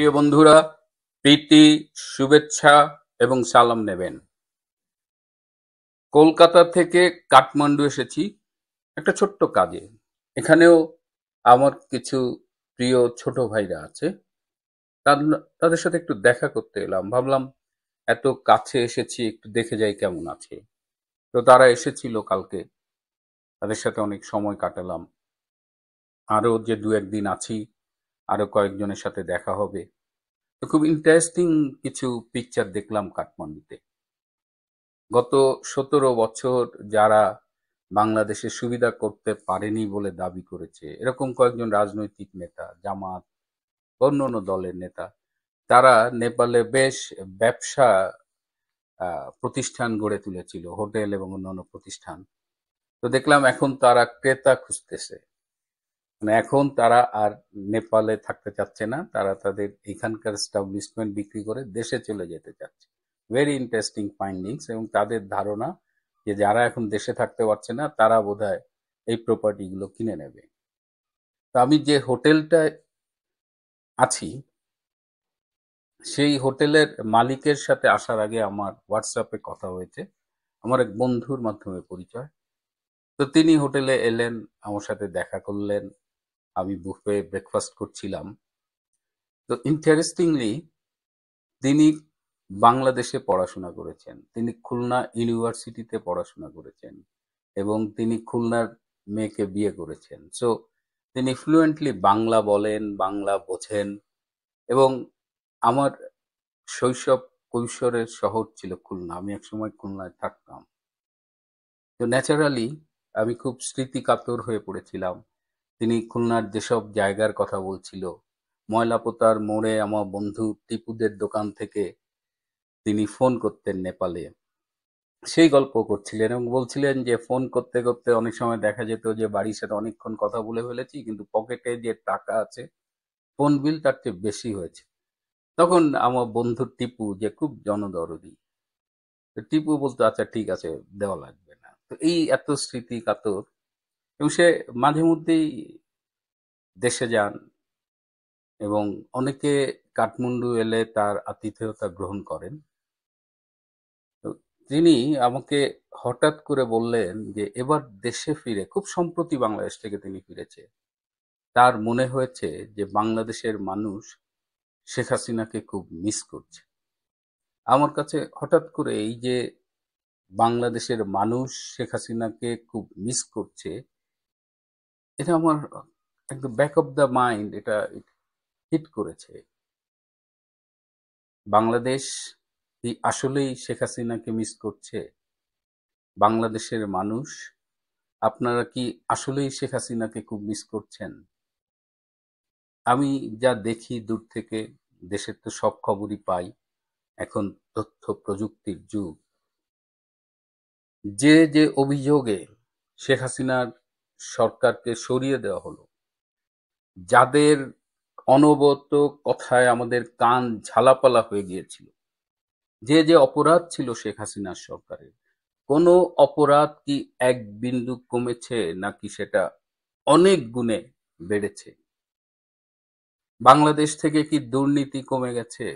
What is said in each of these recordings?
প্রিয় বন্ধুরা, প্রীতি, শুভেচ্ছা এবং সালাম নেবেন। কলকাতা থেকে কাঠমান্ডু এসেছি একটা ছোট্ট কাজে। এখানেও আমার কিছু প্রিয় ছোট ভাইরা আছে, তাদের সাথে একটু দেখা করতে এলাম। ভাবলাম এত কাছে এসেছি, একটু দেখে যাই কেমন আছে। তো তারা এসেছিল কালকে, তাদের সাথে অনেক সময় কাটালাম। আরো যে দু একদিন আছি, আরো কয়েকজনের সাথে দেখা হবে। তো খুব ইন্টারেস্টিং কিছু পিকচার দেখলাম কাঠমান্ডুতে। গত 17 বছর যারা বাংলাদেশে সুবিধা করতে পারেনি বলে দাবি করেছে, এরকম কয়েকজন রাজনৈতিক নেতা, জামাত, অন্যান্য দলের নেতা, তারা নেপালে বেশ ব্যবসা প্রতিষ্ঠান গড়ে তুলেছিল, হোটেল এবং অন্যান্য প্রতিষ্ঠান। তো দেখলাম এখন তারা ক্রেতা খুঁজতেছে, মানে এখন তারা আর নেপালে থাকতে চাচ্ছে না, তারা তাদের এখানকার এস্টাবলিশমেন্ট বিক্রি করে দেশে চলে যেতে চাচ্ছে। Very interesting findings. এবং তাদের ধারণা যে যারা এখন দেশে থাকতে পারছে না তারা বোধহয় এই প্রপার্টিগুলো কিনে নেবে। তো আমি যে হোটেলটায় আছি সেই হোটেলের মালিকের সাথে আসার আগে আমার হোয়াটসঅ্যাপে কথা হয়েছে, আমার এক বন্ধুর মাধ্যমে পরিচয়। তো তিনি হোটেলে এলেন, আমার সাথে দেখা করলেন, আমি বুফে ব্রেকফাস্ট করছিলাম। তো ইন্টারেস্টিংলি তিনি বাংলাদেশে পড়াশোনা করেছেন, তিনি খুলনা ইউনিভার্সিটিতে পড়াশোনা করেছেন এবং তিনি খুলনার মেয়েকে বিয়ে করেছেন। সো তিনি ফ্লুয়েন্টলি বাংলা বলেন, বাংলা বোঝেন। এবং আমার শৈশব কৈশোরের শহর ছিল খুলনা, আমি একসময় খুলনায় থাকতাম। তো ন্যাচারালি আমি খুব স্মৃতিকাতর হয়ে পড়েছিলাম। তিনি খুলনার যেসব জায়গার কথা বলছিল, ময়লাপোতার মোড়ে আমার বন্ধু টিপুদের দোকান থেকে তিনি ফোন করতেন নেপালে, সেই গল্প করছিলেন এবং বলছিলেন যে ফোন করতে করতে অনেক সময় দেখা যেত যে বাড়ির সাথে অনেকক্ষণ কথা বলে ফেলেছি, কিন্তু পকেটে যে টাকা আছে ফোন বিল তার চেয়ে বেশি হয়েছে। তখন আমার বন্ধু টিপু, যে খুব জনদরদি, তো টিপু বলতো আচ্ছা ঠিক আছে, দেওয়া লাগবে না। তো এই এত স্মৃতি কাতর। এবং সে মাঝে মধ্যেই দেশে যান এবং অনেকে কাঠমান্ডু এলে তার আতিথেয়তা গ্রহণ করেন। তো তিনি আমাকে হঠাৎ করে বললেন যে এবার দেশে ফিরে, খুব সম্প্রতি বাংলাদেশ থেকে তিনি ফিরেছে, তার মনে হয়েছে যে বাংলাদেশের মানুষ শেখ হাসিনাকে খুব মিস করছে। আমার কাছে হঠাৎ করে এই যে বাংলাদেশের মানুষ শেখ হাসিনাকে খুব মিস করছে, এটা আমার একদম ব্যাক অফ দ্য মাইন্ড এটা হিট করেছে। বাংলাদেশ কি আসলেই শেখ হাসিনাকে মিস করছে? বাংলাদেশের মানুষ আপনারা কি আসলেই শেখ হাসিনাকে খুব মিস করছেন? আমি যা দেখি দূর থেকে, দেশের তো সব খবরই পাই, এখন তথ্য প্রযুক্তির যুগ। যে যে অভিযোগে শেখ হাসিনার সরকারকে সরিয়ে দেওয়া হলো, যাদের অনবরত কথায় আমাদের কান ঝালাপালা হয়ে গিয়েছিল, যে যে অপরাধ ছিল শেখ হাসিনার সরকারের, কোনো অপরাধ কি এক বিন্দু কমেছে নাকি সেটা অনেক গুণে বেড়েছে? বাংলাদেশ থেকে কি দুর্নীতি কমে গেছে?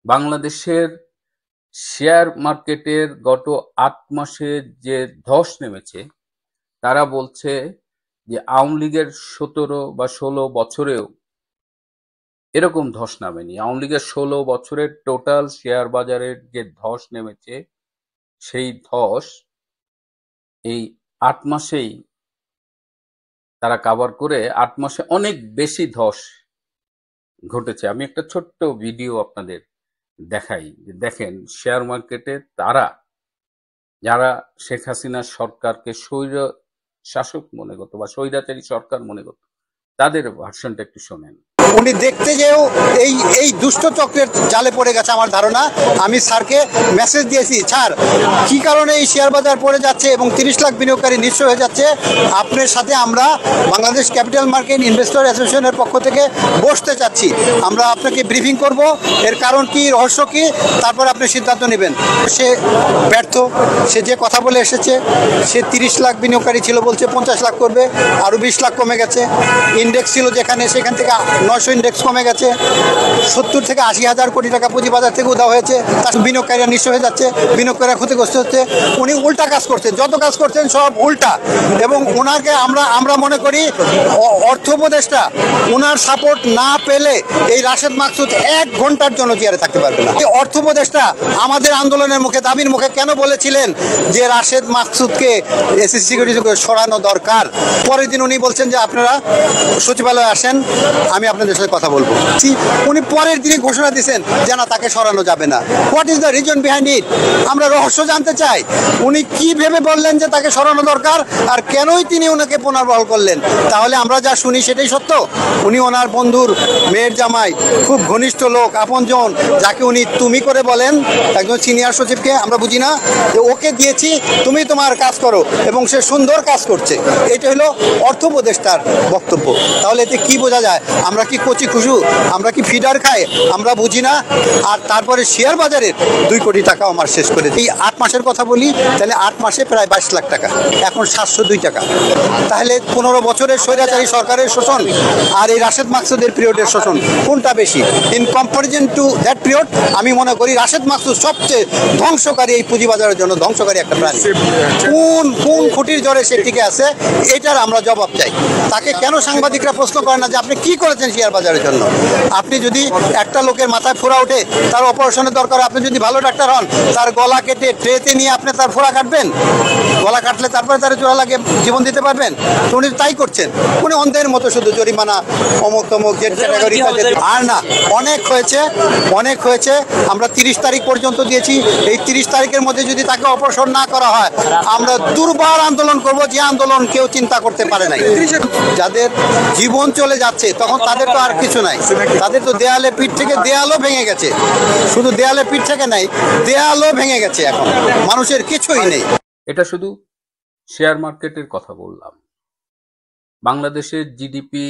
বাংলাদেশের শেয়ার মার্কেটের গত 8 মাসে যে ধস নেমেছে, তারা বলছে যে আওয়ামী লীগের 17 বা 16 বছরেও এরকম ধস নামেনি। আওয়ামী লীগের 16 বছরের টোটাল শেয়ার বাজারের যে ধস নেমেছে, সেই ধস এই 8 মাসেই তারা কাভার করে, 8 মাসে অনেক বেশি ধস ঘটেছে। আমি একটা ছোট্ট ভিডিও আপনাদের দেখাই, দেখেন শেয়ার মার্কেটে তারা, যারা শেখ হাসিনার সরকারকে স্বৈর শাসক মনে করতো বা স্বৈরাচারী সরকার মনে করতো, তাদের ভার্সনটা একটু শোনেন। উনি দেখতে যেও এই এই দুষ্ট চক্রের জালে পড়ে গেছে আমার ধারণা। আমি স্যারকে মেসেজ দিয়েছি, স্যার কি কারণে এই শেয়ার বাজার পড়ে যাচ্ছে এবং 30 লাখ বিনিয়োগকারী নিঃস্ব হয়ে যাচ্ছে, আপনার সাথে আমরা বাংলাদেশ ক্যাপিটাল মার্কেট ইনভেস্টর অ্যাসোসিয়েশনের পক্ষ থেকে বসতে চাচ্ছি, আমরা আপনাকে ব্রিফিং করব, এর কারণ কি, রহস্য কি, তারপর আপনি সিদ্ধান্ত নেবেন। সে ব্যর্থ, সে যে কথা বলে এসেছে, সে 30 লাখ বিনিয়োগকারী ছিল বলছে 50 লাখ করবে, আরও 20 লাখ কমে গেছে। ইন্ডেক্স ছিল যেখানে, সেখান থেকে 900 নিজস্ব ইন্ডেক্স কমে গেছে, 70 থেকে 80 হাজার কোটি টাকা পুঁজিবাজার থেকে উধাও হয়েছে, তার বিনিয়োগকারীরা নিঃস্ব হয়ে যাচ্ছে, বিনিয়োগকারীরা ক্ষতিগ্রস্ত হচ্ছে। উনি উল্টা কাজ করছেন, যত কাজ করছেন সব উল্টা। এবং ওনাকে আমরা মনে করি অর্থ উপদেষ্টা ওনার সাপোর্ট না পেলে এই রাশেদ মাকসুদ 1 ঘন্টার জন্য চেয়ারে থাকতে পারবে না। এই অর্থ উপদেষ্টা আমাদের আন্দোলনের মুখে, দাবির মুখে কেন বলেছিলেন যে রাশেদ মাকসুদকে এসএসসি সিকিউরিটি থেকে সরানো দরকার? পরের দিন উনি বলছেন যে আপনারা সচিবালয়ে আসেন, আমি আপনাদের সাথে কথা বলবো। উনি পরের দিনই ঘোষণা দিয়েছেন যে না, তাকে সরানো যাবে না। What is the reason behind it? আমরা রহস্য জানতে চাই। উনি কি ভেবে বললেন যে তাকে সরানো দরকার, আর কেনই তিনি ওনাকে পুনর্বহাল করলেন? তাহলে আমরা যা শুনি সেটাই সত্য। উনি ওনার বন্ধুর মেয়ের জামাই, খুব ঘনিষ্ঠ লোক, আপনজন, যাকে উনি তুমি করে বলেন, একজন সিনিয়র সচিবকে, আমরা বুঝি না যে ওকে দিয়েছি তুমি তোমার কাজ করো, এবং সে সুন্দর কাজ করছে। এটা হলো অর্থ উপদেষ্টার বক্তব্য। তাহলে এতে কি বোঝা যায়? আমরা কি কচি খুশু, আমরা কি ফিডার খাই, আমরা বুঝি না। আর তারপরে শেয়ার বাজারের 2 কোটি টাকা আমার শেষ করে এই 8 মাসের কথা বলি, তাহলে 8 মাসে প্রায় 22 লাখ টাকা, এখন 702 টাকা। তাহলে 15 বছরের স্বৈরাচারী সরকারের শোষণ আর এই রাশেদ মাকসুদের পিরিয়ডের শোষণ কোনটা বেশি? In comparison to that period আমি মনে করি রাশেদ মাকসুদ সবচেয়ে ধ্বংসকারী, এই পুঁজিবাজারের জন্য ধ্বংসকারী একটা প্রাণী। কোন খুঁটির জোরে সে টিকে আছে, এটার আমরা জবাব চাই। তাকে কেন সাংবাদিকরা প্রশ্ন করে না যে আপনি কি করেছেন শেয়ার বাজারের জন্য? আপনি যদি একটা লোকের মাথায় ফোড়া ওঠে, তার অপারেশনের দরকার, আপনি যদি ভালো ডাক্তার হন, তার গলা কেটে ট্রেতে নিয়ে আপনি তার ফোড়া কাটবেন? গলা কাটলে তারপরে তার জোড়া লাগে জীবন দিতে পারবেন? তো উনি তাই করছেন। উনি অন্ধের মতো শুধু জরিমানা, অমুক তমুক, যে ক্যাটাগরি, আর না। অনেক হয়েছে, অনেক হয়েছে। আমরা 30 তারিখ পর্যন্ত দিয়েছি। এই 30 তারিখের মধ্যে যদি তাকে অপসারণ না করা হয়, আমরা দুর্বার আন্দোলন করব, যে আন্দোলন কেউ চিন্তা করতে পারে নাই। যাদের জীবন চলে যাচ্ছে, তখন তাদের তো আর কিছু নাই, তাদের তো দেয়ালে পিঠ থেকে দেয়ালও ভেঙে গেছে। শুধু দেয়ালে পিঠ থেকে নাই, দেয়ালও ভেঙে গেছে, এখন মানুষের কিছুই নেই। এটা শুধু শেয়ার মার্কেটের কথা বললাম। বাংলাদেশের জিডিপি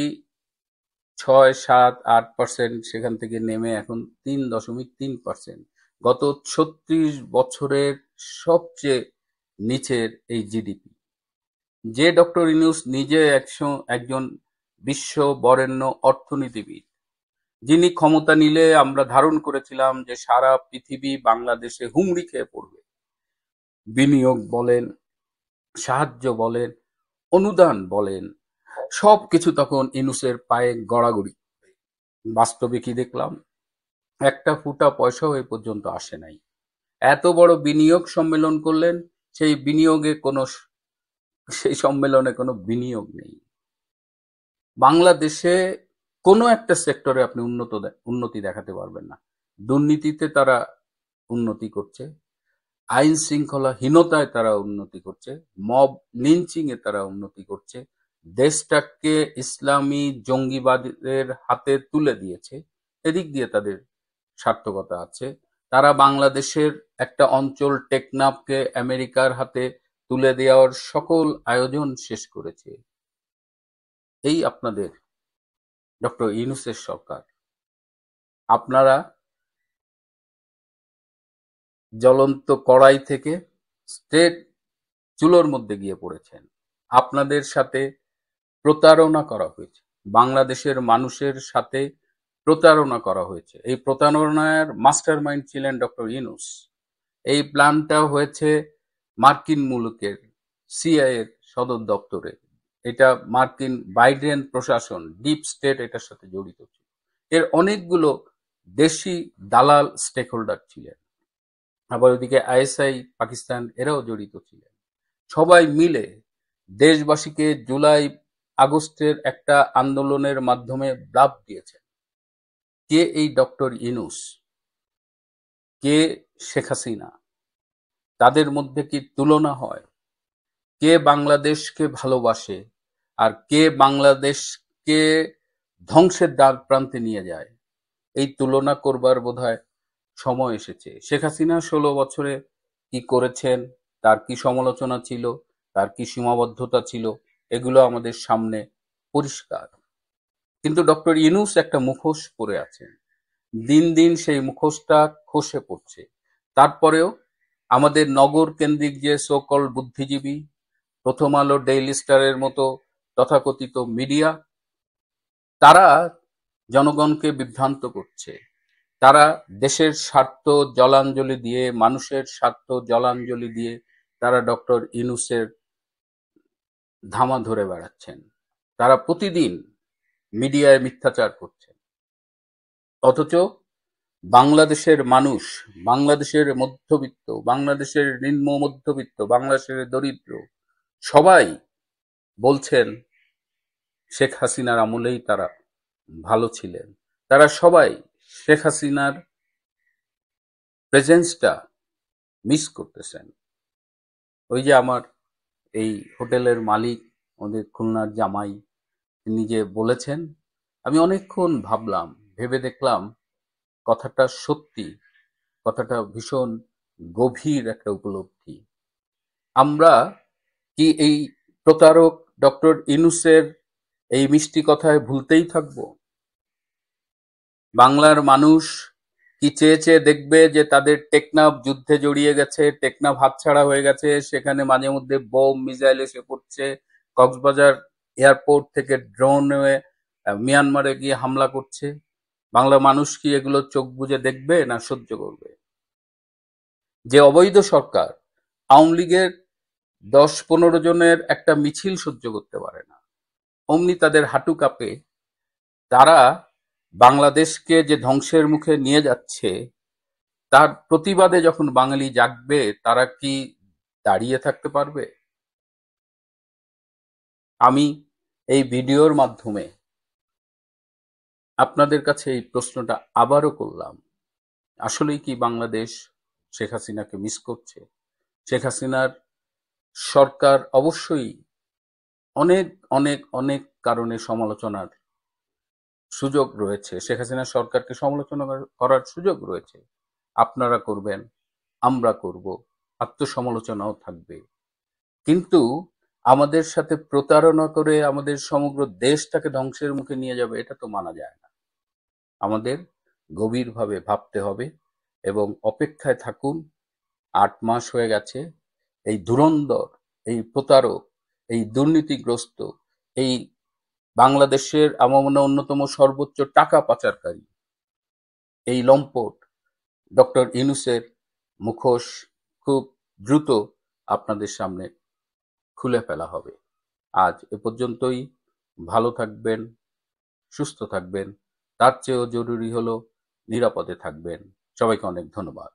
6, 7, 8% সেখান থেকে নেমে এখন 3.3%। গত 36 বছরের সবচেয়ে নিচের এই জিডিপি। যে ডক্টর ইউনূস নিজে একজন বিশ্ব বরেণ্য অর্থনীতিবিদ, যিনি ক্ষমতা নিলে আমরা ধারণ করেছিলাম যে সারা পৃথিবী বাংলাদেশে হুমড়ি খেয়ে পড়বে। বিনিয়োগ বলেন, সাহায্য বলেন, অনুদান বলেন, সবকিছু তখন ইউনূসের পায়ে গড়াগড়ি। বাস্তবে কি দেখলাম? একটা ফুটা পয়সাও এ পর্যন্ত আসে নাই। এত বড় বিনিয়োগ সম্মেলন করলেন, সেই সম্মেলনে কোনো বিনিয়োগ নেই। বাংলাদেশে কোনো একটা সেক্টরে আপনি উন্নতি দেখাতে পারবেন না। দুর্নীতিতে তারা উন্নতি করছে, আইন শৃঙ্খলাহীনতায় তারা উন্নতি করছে, মব লিঞ্চিং এ তারা উন্নতি করছে, দেশটাকে ইসলামী জঙ্গিবাদের হাতে তুলে দিয়েছে। এদিক দিয়ে তাদের সার্থকতা আছে। তারা বাংলাদেশের একটা অঞ্চল টেকনাফকে আমেরিকার হাতে তুলে দেওয়ার সকল আয়োজন শেষ করেছে। এই আপনাদের ডক্টর ইউনূসের সরকার। আপনারা জ্বলন্ত কড়াই থেকে স্ট্রেট চুলোর মধ্যে গিয়ে পড়েছেন। আপনাদের সাথে প্রতারণা করা হয়েছে, বাংলাদেশের মানুষের সাথে প্রতারণা করা হয়েছে। এই প্রতারণার মাস্টার মাইন্ড ছিলেন ডক্টর ইউনূস। এই প্ল্যানটা হয়েছে মার্কিন মুলুকের সিআইএর সদর দপ্তরে। এটা মার্কিন বাইডেন প্রশাসন, ডিপ স্টেট এটার সাথে জড়িত ছিল। এর অনেকগুলো দেশি দালাল স্টেক হোল্ডার ছিলেন। আবার ওইদিকে আইএসআই পাকিস্তান, এরাও জড়িত ছিলেন। সবাই মিলে দেশবাসীকে জুলাই আগস্টের একটা আন্দোলনের মাধ্যমে ব্লাফ দিয়েছেন। কে এই ডক্টর ইউনূস, কে শেখ হাসিনা, তাদের মধ্যে কি তুলনা হয়? কে বাংলাদেশকে ভালোবাসে আর কে বাংলাদেশকে ধ্বংসের দ্বার প্রান্তে নিয়ে যায়, এই তুলনা করবার বোধহয় সময় এসেছে। শেখ হাসিনা 16 বছরে কি করেছেন, তার কি সমালোচনা ছিল, তার কি সীমাবদ্ধতা ছিল, এগুলো আমাদের সামনে পরিষ্কার। কিন্তু ডক্টর ইউনূস একটা মুখোশ পরে আছেন। দিন দিন সেই মুখোশটা খসে পড়ছে। তারপরেও আমাদের নগর কেন্দ্রিক যে সোকল বুদ্ধিজীবী, প্রথম আলো, ডেইলি স্টারের মতো তথাকথিত মিডিয়া, তারা জনগণকে বিভ্রান্ত করছে। তারা দেশের স্বার্থ জলাঞ্জলি দিয়ে, মানুষের স্বার্থ জলাঞ্জলি দিয়ে তারা ডক্টর ইউনূসের ধামা ধরে বেড়াচ্ছেন। তারা প্রতিদিন মিডিয়ায় মিথ্যাচার করছেন। অথচ বাংলাদেশের মানুষ, বাংলাদেশের মধ্যবিত্ত, বাংলাদেশের নিম্ন মধ্যবিত্ত, বাংলাদেশের দরিদ্র সবাই বলছেন শেখ হাসিনার আমলেই তারা ভালো ছিলেন। তারা সবাই শেখ হাসিনার প্রেজেন্সটা মিস করতেছেন। ওই যে আমার এই হোটেলের মালিক, ওদের খুলনার জামাই, তিনি যে বলেছেন, আমি অনেকক্ষণ ভাবলাম, ভেবে দেখলাম কথাটা সত্যি, কথাটা ভীষণ গভীর একটা উপলব্ধি। আমরা কি এই প্রতারক ডক্টর ইউনূসের এই মিষ্টি কথায় ভুলতেই থাকবো? বাংলার মানুষ কি চেয়ে চেয়ে দেখবে যে তাদের টেকনাফ যুদ্ধে জড়িয়ে গেছে, টেকনাফ হাতছাড়া হয়ে গেছে, সেখানে মাঝে মধ্যে বোম মিসাইল এসে পড়ছে, কক্সবাজার এয়ারপোর্ট থেকে ড্রোন মিয়ানমারে গিয়ে হামলা করছে? বাংলা মানুষ কি এগুলো চোখ বুজে দেখবে না সহ্য করবে? যে অবৈধ সরকার আওয়ামী লীগের 10-15 জনের একটা মিছিল সহ্য করতে পারে না, অমনি তাদের হাঁটু কাঁপে। তারা বাংলাদেশকে যে ধ্বংসের মুখে নিয়ে যাচ্ছে তার প্রতিবাদে যখন বাঙালি জাগবে, তারা কি দাঁড়িয়ে থাকতে পারবে? আমি এই ভিডিওর মাধ্যমে আপনাদের কাছে এই প্রশ্নটা আবারও করলাম, আসলেই কি বাংলাদেশ শেখ হাসিনাকে মিস করছে? শেখ হাসিনার সরকার অবশ্যই অনেক অনেক অনেক কারণে সমালোচনার সুযোগ রয়েছে, শেখ হাসিনা সরকারকে সমালোচনা করার সুযোগ রয়েছে। আপনারা করবেন, আমরা করব, আত্মসমালোচনাও থাকবে। কিন্তু আমাদের সাথে প্রতারণা করে আমাদের সমগ্র দেশটাকে ধ্বংসের মুখে নিয়ে যাবে, এটা তো মানা যায় না। আমাদের গভীরভাবে ভাবতে হবে এবং অপেক্ষায় থাকুন। 8 মাস হয়ে গেছে। এই ধুরন্ধর, এই প্রতারক, এই দুর্নীতিগ্রস্ত, এই বাংলাদেশের আমার মনে হয় অন্যতম সর্বোচ্চ টাকা পাচারকারী এই লম্পট ডক্টর ইউনূসের মুখোশ খুব দ্রুত আপনাদের সামনে খুলে ফেলা হবে। আজ এ পর্যন্তই। ভালো থাকবেন, সুস্থ থাকবেন, তার চেয়েও জরুরি হলো নিরাপদে থাকবেন। সবাইকে অনেক ধন্যবাদ।